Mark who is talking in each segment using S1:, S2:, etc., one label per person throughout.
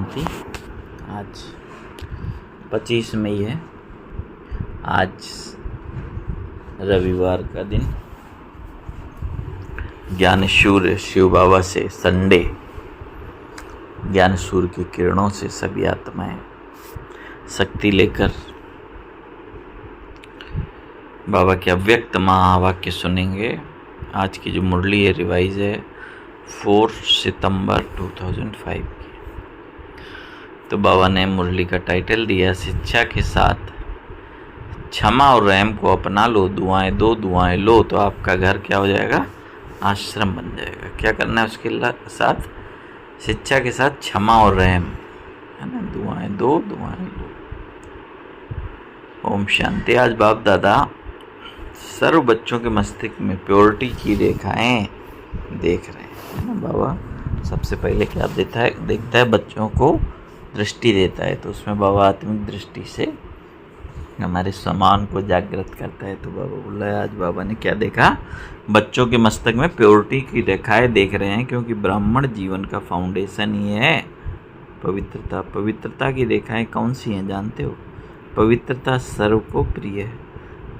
S1: शांति। आज 25 मई है। आज रविवार का दिन। ज्ञान सूर्य शिव बाबा से संडे, ज्ञान सूर्य की किरणों से सभी आत्माएं शक्ति लेकर बाबा के अव्यक्त महावाक्य सुनेंगे। आज की जो मुरली है रिवाइज है 4 सितंबर 2005 की। तो बाबा ने मुरली का टाइटल दिया, शिक्षा के साथ क्षमा और रहम को अपना लो, दुआएं दो दुआएं लो, तो आपका घर क्या हो जाएगा? आश्रम बन जाएगा। क्या करना है उसके साथ? शिक्षा के साथ क्षमा और रहम, है ना, दुआएं दो दुआएं लो। ओम शांति। आज बाप दादा सर्व बच्चों के मस्तिष्क में प्योरिटी की रेखाएं देख रहे हैं, है ना। बाबा सबसे पहले क्या देखता है बच्चों को दृष्टि देता है, तो उसमें बाबा आत्मिक दृष्टि से हमारे समान को जागृत करता है। तो बाबा बोला है, आज बाबा ने क्या देखा? बच्चों के मस्तक में प्योरिटी की रेखाएं देख रहे हैं, क्योंकि ब्राह्मण जीवन का फाउंडेशन ही है पवित्रता। पवित्रता की रेखाएं कौन सी हैं जानते हो? पवित्रता सर्व को प्रिय है।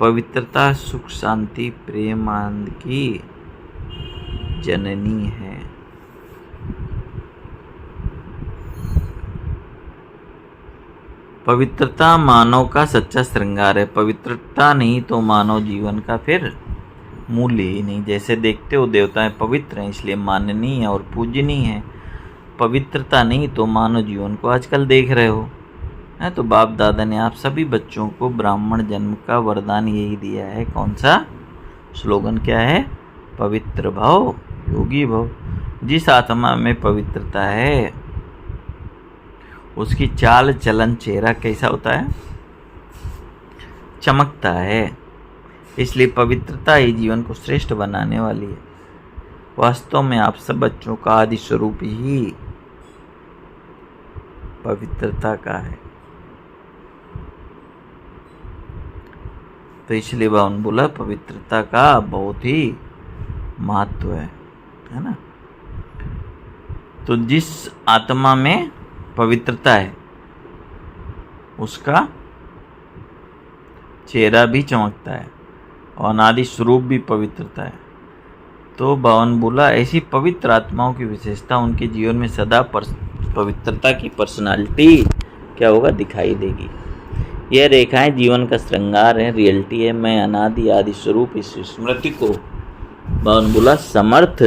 S1: पवित्रता सुख शांति प्रेम आनंद की जननी है। पवित्रता मानव का सच्चा श्रृंगार है। पवित्रता नहीं तो मानव जीवन का फिर मूल्य ही नहीं। जैसे देखते हो देवताएं पवित्र हैं इसलिए माननीय और पूजनीय है। पवित्रता नहीं तो मानव जीवन को आजकल देख रहे हो, है। तो बाप दादा ने आप सभी बच्चों को ब्राह्मण जन्म का वरदान यही दिया है। कौन सा? स्लोगन क्या है? पवित्र भव योगी भव। जिस आत्मा में पवित्रता है उसकी चाल चलन चेहरा कैसा होता है? चमकता है। इसलिए पवित्रता ही जीवन को श्रेष्ठ बनाने वाली है। वास्तव में आप सब बच्चों का आदि स्वरूप ही पवित्रता का है। तो इसलिए बाबा ने बोला पवित्रता का बहुत ही महत्व है ना। तो जिस आत्मा में पवित्रता है उसका चेहरा भी चमकता है और अनादि स्वरूप भी पवित्रता है। तो बावन बोला ऐसी पवित्र आत्माओं की विशेषता उनके जीवन में सदा पवित्रता की पर्सनालिटी क्या होगा? दिखाई देगी। यह रेखाएं जीवन का श्रृंगार है, रियलिटी है। मैं अनादि आदि स्वरूप इस स्मृति को बावन बोला समर्थ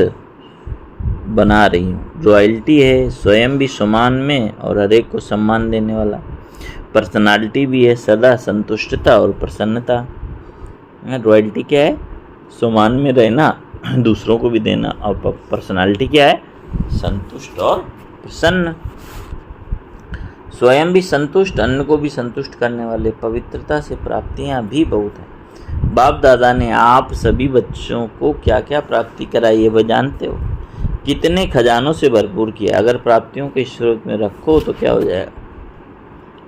S1: बना रही हूँ। रॉयल्टी है, स्वयं भी सम्मान में और हरेक को सम्मान देने वाला। पर्सनालिटी भी है, सदा संतुष्टता और प्रसन्नता। रॉयल्टी क्या है? सम्मान में रहना, दूसरों को भी देना। और पर्सनालिटी क्या है? संतुष्ट और प्रसन्न। स्वयं भी संतुष्ट, अन्य को भी संतुष्ट करने वाले। पवित्रता से प्राप्तियां भी बहुत हैं। बाप दादा ने आप सभी बच्चों को क्या क्या प्राप्ति कराई है वह जानते हो? कितने खजानों से भरपूर किया। अगर प्राप्तियों के स्रोत में रखो तो क्या हो जाएगा?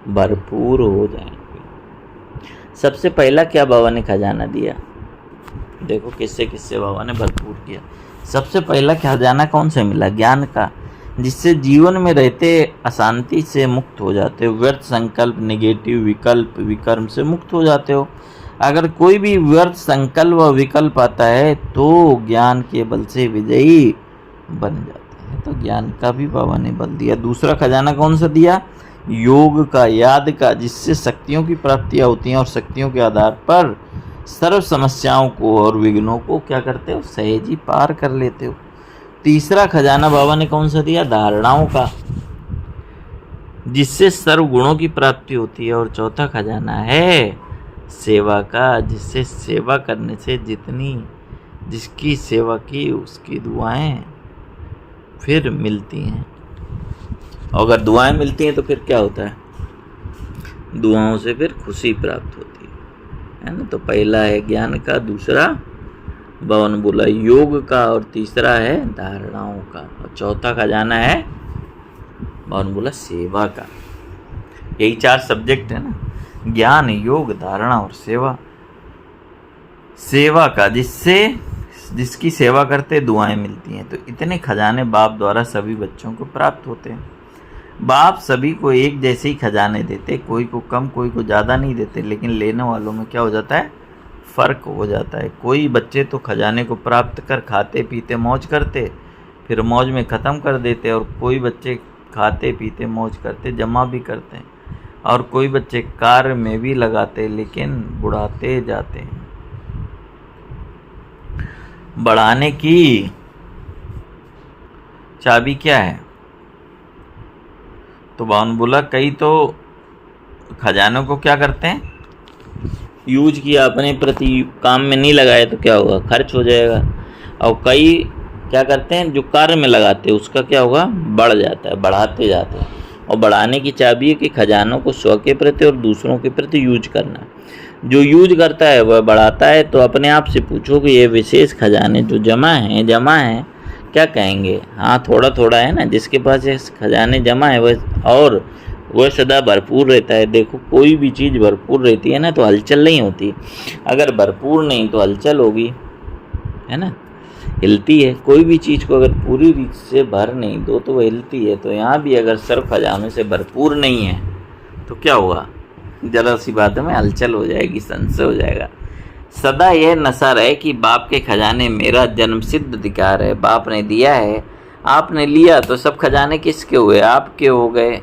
S1: भरपूर हो जाएंगे। सबसे पहला क्या बाबा ने खजाना दिया? देखो किससे किससे बाबा ने भरपूर किया। सबसे पहला खजाना कौन सा मिला? ज्ञान का, जिससे जीवन में रहते अशांति से मुक्त हो जाते हो। व्यर्थ संकल्प, नेगेटिव विकल्प, विकर्म से मुक्त हो जाते हो। अगर कोई भी व्यर्थ संकल्प व विकल्प आता है तो ज्ञान के बल से विजयी बन जाते हैं। तो ज्ञान का भी बाबा ने बल दिया। दूसरा खजाना कौन सा दिया? योग का, याद का, जिससे शक्तियों की प्राप्तियां होती हैं और शक्तियों के आधार पर सर्व समस्याओं को और विघ्नों को क्या करते हो? सहज ही पार कर लेते हो। तीसरा खजाना बाबा ने कौन सा दिया? धारणाओं का, जिससे सर्व गुणों की प्राप्ति होती है। और चौथा खजाना है सेवा का, जिससे सेवा करने से जिसकी सेवा की उसकी दुआएं फिर मिलती हैं। अगर दुआएं मिलती हैं तो फिर क्या होता है? दुआओं से फिर खुशी प्राप्त होती है ना। तो पहला है ज्ञान का, दूसरा बाबा ने बोला योग का, और तीसरा है धारणाओं का, और चौथा खजाना है बाबा ने बोला सेवा का। यही 4 सब्जेक्ट है ना, ज्ञान, योग, धारणा और सेवा। सेवा का, जिसकी सेवा करते दुआएं मिलती हैं। तो इतने खजाने बाप द्वारा सभी बच्चों को प्राप्त होते हैं। बाप सभी को एक जैसे ही खजाने देते, कोई को कम कोई को ज़्यादा नहीं देते, लेकिन लेने वालों में क्या हो जाता है, फ़र्क हो जाता है। कोई बच्चे तो खजाने को प्राप्त कर खाते पीते मौज करते, फिर मौज में ख़त्म कर देते, और कोई बच्चे खाते पीते मौज करते जमा भी करते हैं, और कोई बच्चे कार्य में भी लगाते लेकिन बुढ़ाते जाते हैं। बढ़ाने की चाबी क्या है? तो बावन बोला कई तो खजानों को क्या करते हैं, यूज किया अपने प्रति, काम में नहीं लगाए तो क्या होगा, खर्च हो जाएगा। और कई क्या करते हैं, जो कार्य में लगाते हैं उसका क्या होगा, बढ़ जाता है, बढ़ाते जाते हैं। और बढ़ाने की चाबी है कि खजानों को स्व के प्रति और दूसरों के प्रति यूज करना। जो यूज करता है वह बढ़ाता है। तो अपने आप से पूछो कि ये विशेष खजाने जो जमा हैं क्या कहेंगे? हाँ, थोड़ा थोड़ा है ना, जिसके पास ये खजाने जमा है वह सदा भरपूर रहता है। देखो, कोई भी चीज़ भरपूर रहती है ना तो हलचल नहीं होती, अगर भरपूर नहीं तो हलचल होगी, है ना, हिलती है। कोई भी चीज़ को अगर पूरी रीत से भर नहीं दो तो वह हिलती है। तो यहाँ भी अगर सर्व खजानों से भरपूर नहीं है तो क्या होगा, जरा सी बात में हलचल हो जाएगी, संशय हो जाएगा। सदा यह नशा रहे कि बाप के खजाने मेरा जन्मसिद्ध अधिकार है, बाप ने दिया है, आपने लिया, तो सब खजाने किसके हुए, आपके हो गए।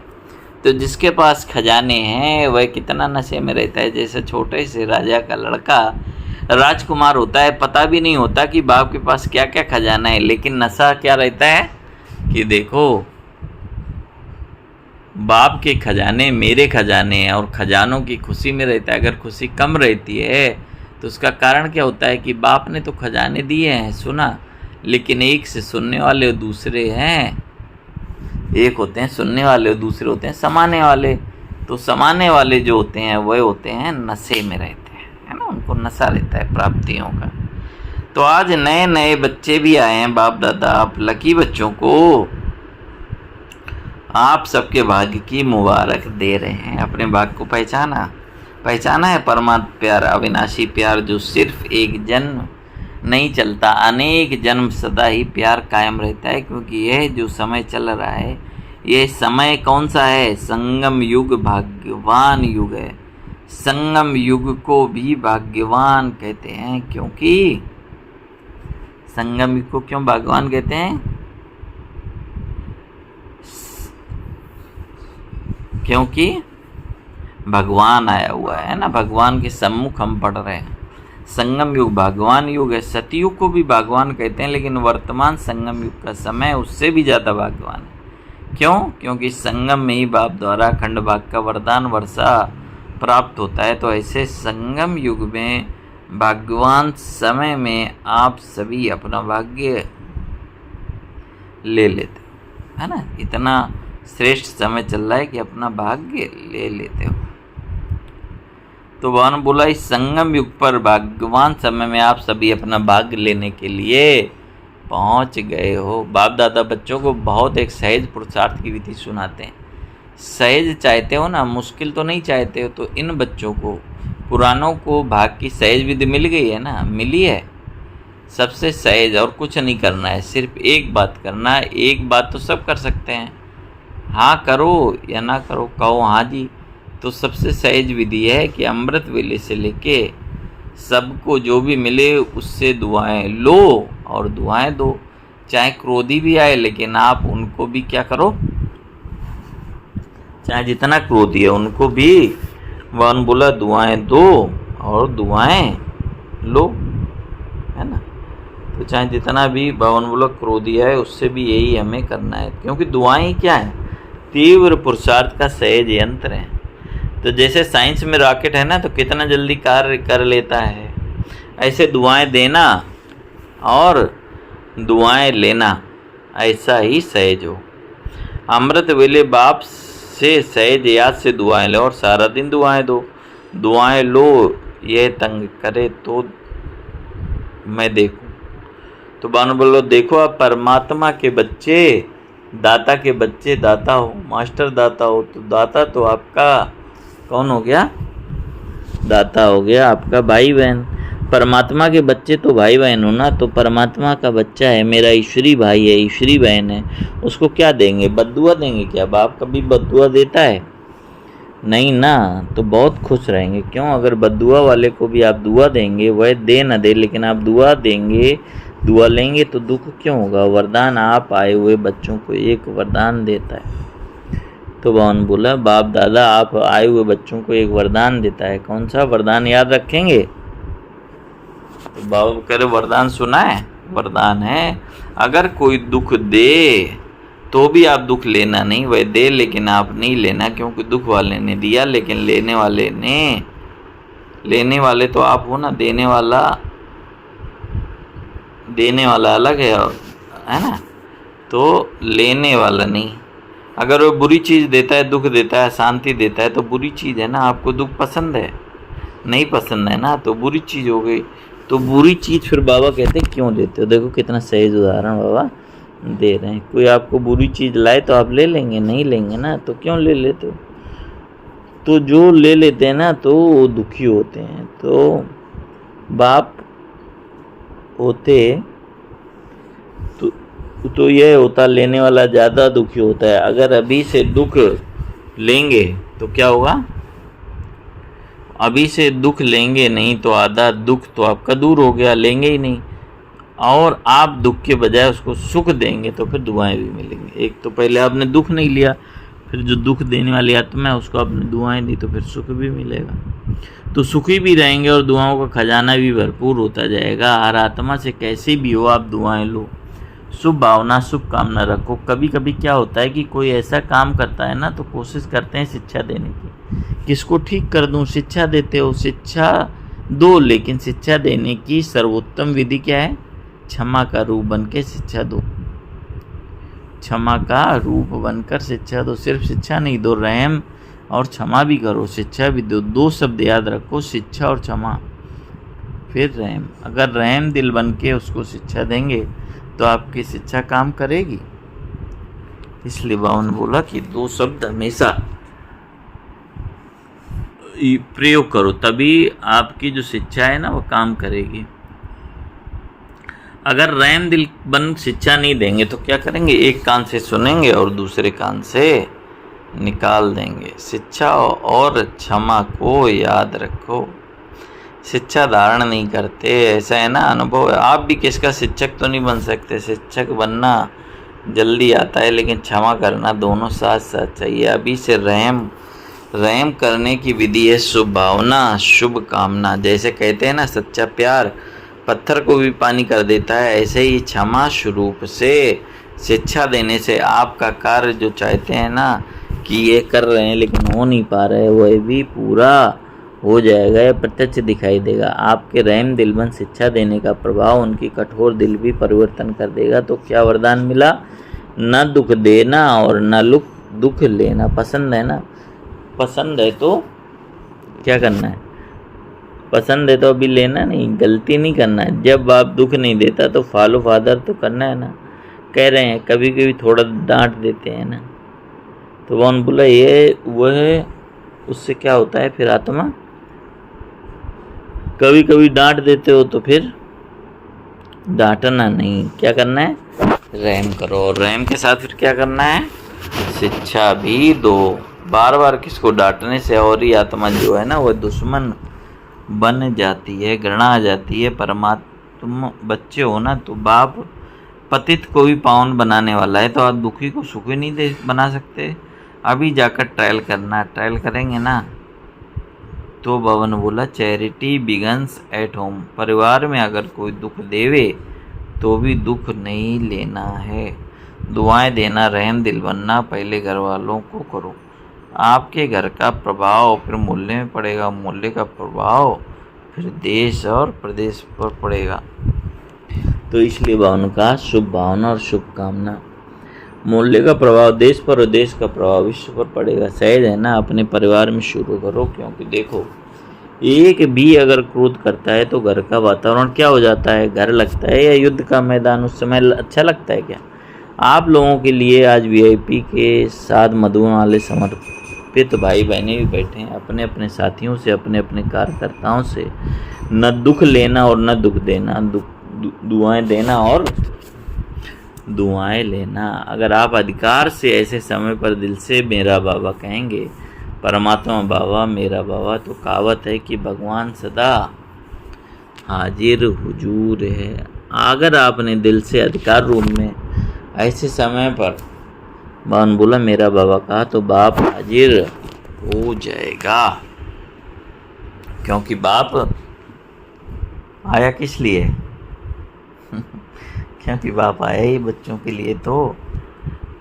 S1: तो जिसके पास खजाने हैं वह कितना नशे में रहता है। जैसे छोटे से राजा का लड़का राजकुमार होता है, पता भी नहीं होता कि बाप के पास क्या क्या खजाना है, लेकिन नशा क्या रहता है कि देखो बाप के खजाने मेरे खजाने हैं, और खजानों की खुशी में रहता है। अगर खुशी कम रहती है तो उसका कारण क्या होता है कि बाप ने तो खजाने दिए हैं, सुना, लेकिन एक से सुनने वाले और दूसरे हैं, एक होते हैं सुनने वाले और दूसरे होते हैं समाने वाले। तो समाने वाले जो होते हैं वह होते हैं नशे में रहते हैं, है ना, उनको नशा रहता है प्राप्तियों का। तो आज नए नए बच्चे भी आए हैं बाप दादा, आप लकी बच्चों को आप सबके भाग्य की मुबारक दे रहे हैं। अपने भाग्य को पहचाना है परमात्मा प्यार, अविनाशी प्यार, जो सिर्फ एक जन्म नहीं चलता, अनेक जन्म सदा ही प्यार कायम रहता है। क्योंकि यह जो समय चल रहा है, यह समय कौन सा है, संगम युग, भाग्यवान युग है। संगम युग को भी भाग्यवान कहते हैं। क्योंकि संगम युग को क्यों भाग्यवान कहते हैं? क्योंकि भगवान आया हुआ है ना, भगवान के सम्मुख हम पढ़ रहे हैं। संगम युग भगवान युग है। सतयुग को भी भगवान कहते हैं, लेकिन वर्तमान संगम युग का समय उससे भी ज़्यादा भगवान है। क्यों? क्योंकि संगम में ही बाप द्वारा अखंड भाग का वरदान वर्षा प्राप्त होता है। तो ऐसे संगम युग में भाग्यवान समय में आप सभी अपना भाग्य ले लेते हो, है ना। इतना श्रेष्ठ समय चल रहा है कि अपना भाग्य ले लेते हो। तो भगवान बोला इस संगम युग पर भाग्यवान समय में आप सभी अपना भाग्य लेने के लिए पहुंच गए हो। बाप दादा बच्चों को बहुत एक सहज पुरुषार्थ की विधि सुनाते हैं। सहज चाहते हो ना, मुश्किल तो नहीं चाहते हो। तो इन बच्चों को, पुरानों को भाग्य की सहज विधि मिल गई है ना, मिली है सबसे सहज। और कुछ नहीं करना है, सिर्फ एक बात करना है। एक बात तो सब कर सकते हैं, हाँ करो या ना करो, कहो हाँ जी। तो सबसे सहज विधि है कि अमृत वेले से लेके सबको जो भी मिले उससे दुआएं लो और दुआएं दो। चाहे क्रोधी भी आए, लेकिन आप उनको भी क्या करो, चाहे जितना क्रोधी है उनको भी भगवान बोला दुआएं दो और दुआएं लो, है ना। तो चाहे जितना भी भगवान बोला क्रोधी है उससे भी यही हमें करना है। क्योंकि दुआएं क्या है, तीव्र पुरुषार्थ का सहज यंत्र है। तो जैसे साइंस में रॉकेट है ना, तो कितना जल्दी कार्य कर लेता है, ऐसे दुआएं देना और दुआएं लेना ऐसा ही सहज हो। अमृत वेले बाप से सहज याद से दुआएं लो और सारा दिन दुआएं दो। दुआएं लो, ये तंग करे तो मैं देखूं। तो बानो बोलो देखो आप परमात्मा के बच्चे, दाता के बच्चे, दाता हो, मास्टर दाता हो। तो दाता तो आपका कौन हो गया, दाता हो गया आपका भाई बहन। परमात्मा के बच्चे तो भाई बहन हो ना, तो परमात्मा का बच्चा है, मेरा ईश्वरी भाई है, ईश्वरी बहन है, उसको क्या देंगे? बद्दुआ देंगे क्या? बाप कभी बद्दुआ देता है? नहीं ना। तो बहुत खुश रहेंगे। क्यों? अगर बद्दुआ वाले को भी आप दुआ देंगे, वह दे न दे, लेकिन आप दुआ देंगे, दुआ लेंगे तो दुख क्यों होगा? वरदान आप आए हुए बच्चों को एक वरदान देता है। तो भगवान बोला, बाप दादा आप आए हुए बच्चों को एक वरदान देता है। कौन सा वरदान याद रखेंगे? तो बाबा कह रहे वरदान सुना है? वरदान है, अगर कोई दुख दे तो भी आप दुख लेना नहीं, वह दे लेकिन आप नहीं लेना, क्योंकि दुख वाले ने दिया, लेकिन लेने वाले तो आप हो ना। देने वाला अलग है ना, तो लेने वाला नहीं। अगर वो बुरी चीज़ देता है, दुख देता है, शांति देता है, तो बुरी चीज़ है ना। आपको दुख पसंद है? नहीं पसंद है ना, तो बुरी चीज़ हो गई। तो बुरी चीज़ फिर बाबा कहते क्यों देते हो? देखो कितना सहज उदाहरण बाबा दे रहे हैं। कोई आपको बुरी चीज़ लाए तो आप ले लेंगे? नहीं लेंगे ना, तो क्यों ले लेते हो? तो जो ले लेते हैं ना, तो वो दुखी होते हैं। तो बाप होते तो यह होता, लेने वाला ज़्यादा दुखी होता है। अगर अभी से दुख लेंगे तो क्या होगा? अभी से दुख लेंगे नहीं तो आधा दुख तो आपका दूर हो गया, लेंगे ही नहीं। और आप दुख के बजाय उसको सुख देंगे तो फिर दुआएं भी मिलेंगी। एक तो पहले आपने दुख नहीं लिया, फिर जो दुख देने वाली आत्मा है उसको आपने दुआएं दी, तो फिर सुख भी मिलेगा। तो सुखी भी रहेंगे और दुआओं का खजाना भी भरपूर होता जाएगा। हर आत्मा से कैसे भी हो आप दुआएं लो, शुभ भावना शुभ कामना रखो। कभी कभी क्या होता है कि कोई ऐसा काम करता है ना, तो कोशिश करते हैं शिक्षा देने की, किसको ठीक कर दूं। शिक्षा देते हो, शिक्षा दो, लेकिन शिक्षा देने की सर्वोत्तम विधि क्या है? क्षमा का रूप बनकर शिक्षा दो। क्षमा का रूप बनकर शिक्षा दो। सिर्फ शिक्षा नहीं दो, रहम और क्षमा भी करो, शिक्षा भी दो। दो शब्द याद रखो, शिक्षा और क्षमा, फिर रहम। अगर रहम दिल बन के उसको शिक्षा देंगे तो आपकी शिक्षा काम करेगी। इसलिए बाबा ने बोला कि दो शब्द हमेशा प्रयोग करो, तभी आपकी जो शिक्षा है ना वो काम करेगी। अगर रहम दिल बन शिक्षा नहीं देंगे तो क्या करेंगे? एक कान से सुनेंगे और दूसरे कान से निकाल देंगे। शिक्षा और क्षमा को याद रखो। शिक्षा धारण नहीं करते, ऐसा है ना, अनुभव है। आप भी किसका शिक्षक तो नहीं बन सकते। शिक्षक बनना जल्दी आता है, लेकिन क्षमा करना दोनों साथ साथ चाहिए। अभी से रहम करने की विधि है शुभ भावना शुभ कामना। जैसे कहते हैं ना, सच्चा प्यार पत्थर को भी पानी कर देता है, ऐसे ही क्षमा स्वरूप से शिक्षा देने से आपका कार्य जो चाहते हैं ना कि ये कर रहे हैं लेकिन हो नहीं पा रहे, वह भी पूरा हो जाएगा। यह प्रत्यक्ष दिखाई देगा। आपके रहम दिलबन शिक्षा देने का प्रभाव उनकी कठोर दिल भी परिवर्तन कर देगा। तो क्या वरदान मिला? न दुख देना और न दुख लेना। पसंद है ना? पसंद है तो क्या करना है? पसंद है तो अभी लेना नहीं, गलती नहीं करना है। जब बाप दुख नहीं देता तो फॉलो फादर तो करना है ना। कह रहे हैं कभी कभी थोड़ा डांट देते हैं ना, तो कौन बोला ये वह, उससे क्या होता है फिर आत्मा? कभी कभी डांट देते हो तो फिर डांटना नहीं, क्या करना है? रहम करो। और रहम के साथ फिर क्या करना है? शिक्षा भी दो। बार बार किसको डांटने से और ही आत्मा जो है ना वह दुश्मन बन जाती है, घृणा आ जाती है। परमात्मा बच्चे हो ना, तो बाप पतित को भी पावन बनाने वाला है, तो आप दुखी को सुखी नहीं बना सकते। अभी जाकर ट्रायल करना, ट्रायल करेंगे ना। तो बाबा ने बोला चैरिटी बिगन्स एट होम। परिवार में अगर कोई दुख देवे तो भी दुख नहीं लेना है। दुआएं देना, रहम दिल बनना पहले घर वालों को करो। आपके घर का प्रभाव फिर मूल्य में पड़ेगा, मूल्य का प्रभाव फिर देश और प्रदेश पर पड़ेगा। तो इसलिए भावना का शुभ भावना और शुभकामना। मूल्य का प्रभाव देश पर और देश का प्रभाव विश्व पर पड़ेगा। सहज है ना, अपने परिवार में शुरू करो। क्योंकि देखो एक भी अगर क्रोध करता है तो घर का वातावरण क्या हो जाता है? घर लगता है या युद्ध का मैदान उस समय अच्छा लगता है क्या? आप लोगों के लिए आज VIP के साथ मधुबन वाले पे तो भाई बहनें भी बैठे हैं, अपने अपने साथियों से, अपने अपने कार्यकर्ताओं से न दुख लेना और न दुख देना, दुआएं देना और दुआएं लेना। अगर आप अधिकार से ऐसे समय पर दिल से मेरा बाबा कहेंगे, परमात्मा बाबा, मेरा बाबा, तो कहावत है कि भगवान सदा हाजिर हुजूर है। अगर आपने दिल से अधिकार रूप में ऐसे समय पर बावन बोला मेरा बाबा कहा, तो बाप हाजिर हो जाएगा। क्योंकि बाप आया किस लिए? क्योंकि बाप आया ही बच्चों के लिए। तो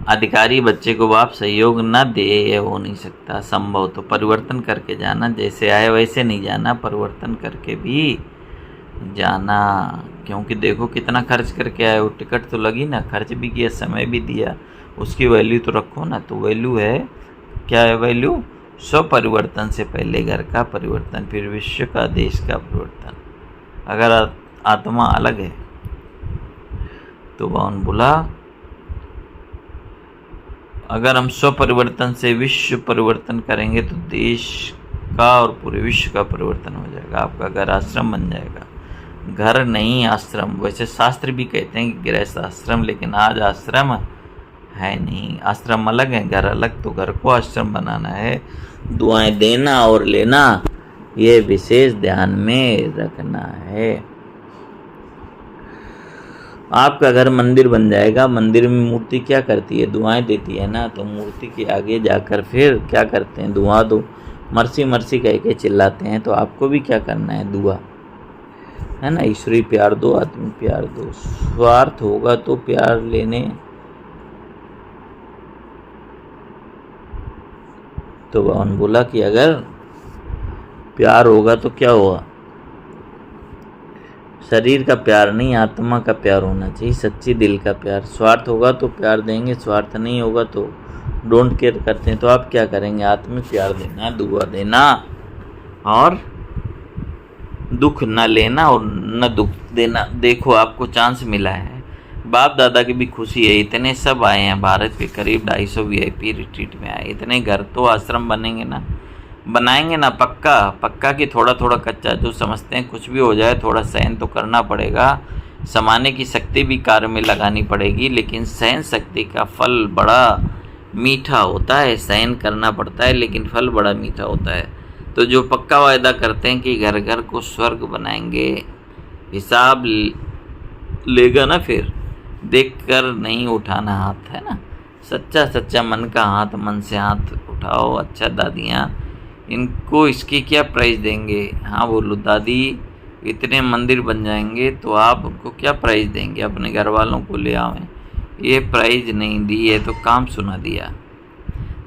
S1: अधिकारी बच्चे को बाप सहयोग न दे, ये हो नहीं सकता। संभव तो परिवर्तन करके जाना, जैसे आए वैसे नहीं जाना, परिवर्तन करके भी जाना। क्योंकि देखो कितना खर्च करके आए हो, टिकट तो लगी ना, खर्च भी किया, समय भी दिया, उसकी वैल्यू तो रखो ना। तो वैल्यू है, क्या है वैल्यू? स्व परिवर्तन से पहले घर का परिवर्तन, फिर विश्व का, देश का परिवर्तन। अगर आत्मा अलग है तो बावन बोला अगर हम स्व परिवर्तन से विश्व परिवर्तन करेंगे तो देश का और पूरे विश्व का परिवर्तन हो जाएगा। आपका घर आश्रम बन जाएगा। घर नहीं आश्रम। वैसे शास्त्र भी कहते हैं कि गृहस्थ आश्रम, लेकिन आज आश्रम है नहीं। आश्रम अलग है, घर अलग। तो घर को आश्रम बनाना है। दुआएं देना और लेना, ये विशेष ध्यान में रखना है। आपका घर मंदिर बन जाएगा। मंदिर में मूर्ति क्या करती है? दुआएं देती है ना। तो मूर्ति के आगे जाकर फिर क्या करते हैं? दुआ दो, मर्सी मर्सी कह के चिल्लाते हैं। तो आपको भी क्या करना है? दुआ, है ना। ईश्वरीय प्यार दो, आत्मिक प्यार दो। स्वार्थ होगा तो प्यार लेने, तो बावन बोला कि अगर प्यार होगा तो क्या होगा? शरीर का प्यार नहीं, आत्मा का प्यार होना चाहिए, सच्ची दिल का प्यार। स्वार्थ होगा तो प्यार देंगे, स्वार्थ नहीं होगा तो डोंट केयर करते हैं। तो आप क्या करेंगे? आत्मिक प्यार देना, दुआ देना और दुख न लेना और न दुख देना। देखो आपको चांस मिला है। बाप दादा की भी खुशी है। इतने सब आए हैं भारत के करीब 250 VIP रिट्रीट में आए। इतने घर तो आश्रम बनेंगे ना, बनाएंगे ना, पक्का पक्का कि थोड़ा थोड़ा कच्चा। जो समझते हैं कुछ भी हो जाए, थोड़ा सहन तो करना पड़ेगा। समाने की शक्ति भी कार्य में लगानी पड़ेगी, लेकिन सहन शक्ति का फल बड़ा मीठा होता है। सहन करना पड़ता है लेकिन फल बड़ा मीठा होता है। तो जो पक्का वायदा करते हैं कि घर घर को स्वर्ग बनाएंगे, हिसाब लेगा ना, फिर देखकर नहीं उठाना हाथ, है ना। सच्चा सच्चा मन का हाथ, मन से हाथ उठाओ। अच्छा दादियाँ, इनको इसकी क्या प्राइस देंगे? हाँ बोलो दादी, इतने मंदिर बन जाएंगे तो आप उनको क्या प्राइस देंगे? अपने घर वालों को ले आवें। ये प्राइज नहीं दी है तो काम सुना दिया।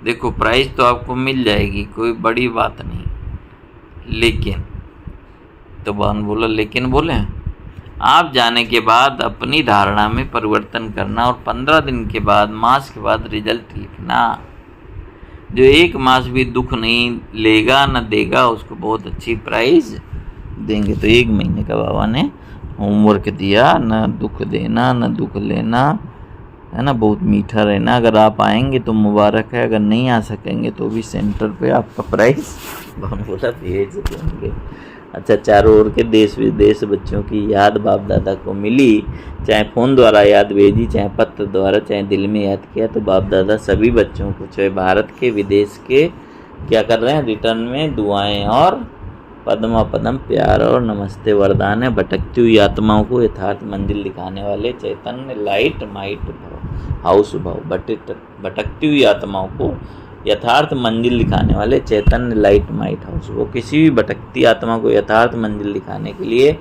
S1: देखो प्राइस तो आपको मिल जाएगी, कोई बड़ी बात नहीं, लेकिन तो बावन बोला लेकिन बोले आप जाने के बाद अपनी धारणा में परिवर्तन करना और 15 दिन के बाद, मास के बाद रिजल्ट लिखना। जो 1 मास भी दुख नहीं लेगा न देगा, उसको बहुत अच्छी प्राइज देंगे। तो 1 महीने का बाबा ने होमवर्क दिया, न दुख देना न दुख लेना, है ना। बहुत मीठा रहना। अगर आप आएंगे तो मुबारक है, अगर नहीं आ सकेंगे तो भी सेंटर पे आपका प्राइस बोला भेज देंगे। अच्छा, चारों ओर के देश विदेश बच्चों की याद बाप दादा को मिली। चाहे फ़ोन द्वारा याद भेजी, चाहे पत्र द्वारा, चाहे दिल में याद किया, तो बाप दादा सभी बच्चों को, चाहे भारत के विदेश के, क्या कर रहे हैं? रिटर्न में दुआएं और पद्मा पदम प्यार और नमस्ते वरदान है। भटकती हुई आत्माओं को यथार्थ मंजिल दिखाने वाले चैतन्य लाइट माइट हाउस भाव। भटकती हुई आत्माओं को यथार्थ मंजिल दिखाने वाले चैतन्य लाइट माइट हाउस। वो किसी भी भटकती आत्मा को यथार्थ मंजिल दिखाने के लिए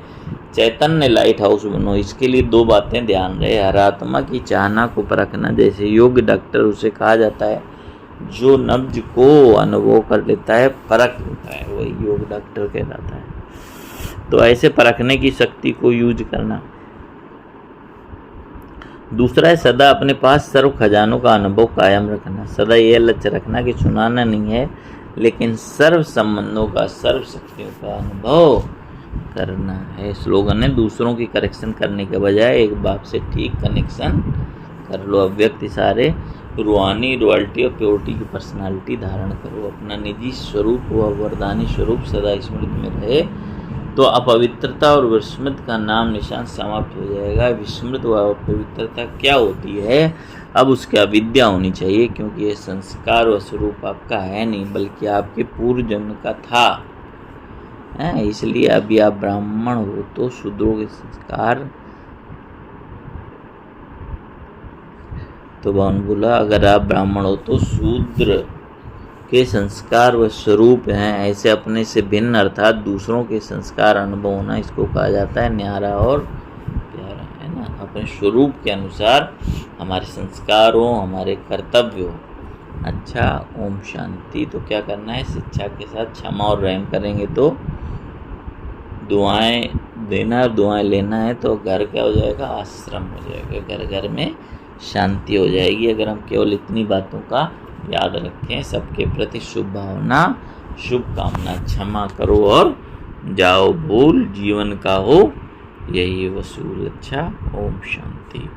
S1: चैतन्य लाइट हाउस बनो। इसके लिए 2 बातें ध्यान रहे। हर आत्मा की चाहना को परखना, जैसे योग्य डॉक्टर उसे कहा जाता है जो नब्ज को अनुभव कर लेता है, परख लेता है, वही योग डॉक्टर कहलाता है। तो ऐसे परखने की शक्ति को यूज करना। दूसरा है सदा अपने पास सर्व खजानों का अनुभव कायम रखना। सदा यह लक्ष्य रखना कि सुनाना नहीं है, लेकिन सर्व संबंधों का, सर्व शक्तियों का अनुभव करना है। स्लोगन है दूसरों की करेक्शन करने के बजाय एक बाप से ठीक कनेक्शन कर लो। अव्यक्त इशारे रूहानी रॉयल्टी और प्योरिटी की पर्सनालिटी धारण करो, अपना निजी स्वरूप व वरदानी स्वरूप सदा स्मृति में रहे, तो अपवित्रता और विस्मृत का नाम निशान समाप्त हो जाएगा। विस्मृत व अपवित्रता क्या होती है? अब उसकी अविद्या होनी चाहिए, क्योंकि ये संस्कार व स्वरूप आपका है नहीं, बल्कि आपके पूर्व जन्म का था। इसलिए अभी आप ब्राह्मण हो तो शूद्रों के संस्कार, तो भगवान बोला अगर आप ब्राह्मण हो तो शूद्र के संस्कार व स्वरूप हैं। ऐसे अपने से भिन्न अर्थात दूसरों के संस्कार अनुभव होना, इसको कहा जाता है न्यारा और प्यारा, है ना। अपने स्वरूप के अनुसार हमारे संस्कार हो, हमारे कर्तव्य हो। अच्छा, ओम शांति। तो क्या करना है? शिक्षा के साथ क्षमा और रहम करेंगे तो दुआएं देना और दुआएं लेना है, तो घर क्या हो जाएगा? आश्रम हो जाएगा। घर घर में शांति हो जाएगी अगर हम केवल इतनी बातों का याद रखें। सबके प्रति शुभ भावना, शुभकामना, क्षमा करो और जाओ भूल जीवन का हो यही वसूल। अच्छा, ओम शांति।